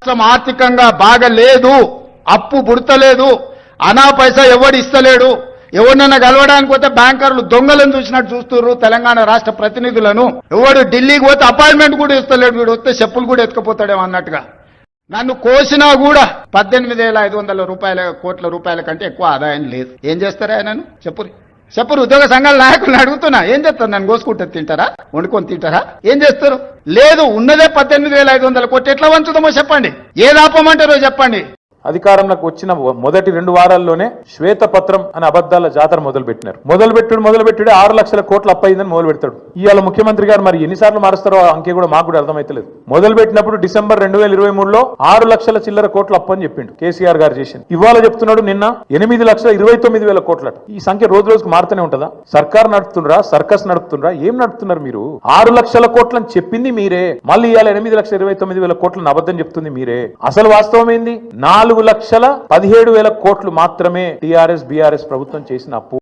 రాష్ట్రం ఆర్థికంగా బాగలేదు, అప్పు పుడతలేదు, అనా పైసా ఎవడు ఇస్తలేడు. ఎవరినైనా కలవడానికి పోతే బ్యాంకర్లు దొంగలను చూసినట్టు చూస్తున్నారు తెలంగాణ రాష్ట్ర ప్రతినిధులను. ఎవడు ఢిల్లీకి పోతే అపాయింట్మెంట్ కూడా ఇస్తలేడు, వీడు వస్తే చెప్పులు కూడా ఎత్తుకుపోతాడేమో అన్నట్టుగా. నన్ను కోసినా కూడా 18,500 కోట్ల రూపాయల కంటే ఎక్కువ ఆదాయం లేదు. ఏం చేస్తారా ఆయనను చెప్పురు ఉద్యోగ సంఘాల నాయకులను అడుగుతున్నా, ఏం చేస్తారు? నన్ను కోసుకుంటే తింటారా, వండుకొని తింటారా, ఏం చేస్తారు? లేదు, ఉన్నదే 18,500 కోట్లు. ఎట్లా వంచుదామో చెప్పండి, ఏది ఆపమంటారో చెప్పండి. అధికారంలోకి వచ్చిన మొదటి 2 వారాల్లోనే శ్వేతపత్రం అనే అబద్ధాల జాతర మొదలుపెట్టినారు. మొదలుపెట్టుడే 6 లక్షల కోట్ల అప్పు అయిందని మొదలు పెడతాడు. ఇవాళ ముఖ్యమంత్రి గారు మరి ఎన్నిసార్లు మారుస్తారో అంకే కూడా మాకు కూడా అర్థమైతలేదు. మొదలు పెట్టినప్పుడు డిసెంబర్ 2023లో 6 లక్షల చిల్లర కోట్ల అప్పు అని చెప్పిండు కేసీఆర్ గారు చేసింది. ఇవాళ చెప్తున్నాడు నిన్న 8,29,000 కోట్లట. ఈ సంఖ్య రోజు రోజుకు మారుతూనే ఉంటుందా? సర్కార్ నడుపుతుండ్రా, సర్కస్ నడుపుతుండ్రా, ఏం నడుపుతున్నారు మీరు? 6 లక్షల కోట్లని చెప్పింది మీరే, మళ్ళీ ఇవాళ 8,29,000 కోట్లను అబద్ధం చెప్తుంది మీరే. అసలు వాస్తవం ఏంది? 4,17,000 కోట్లు మాత్రమే టీఆర్ఎస్ బీఆర్ఎస్ ప్రభుత్వం చేసిన అప్పు.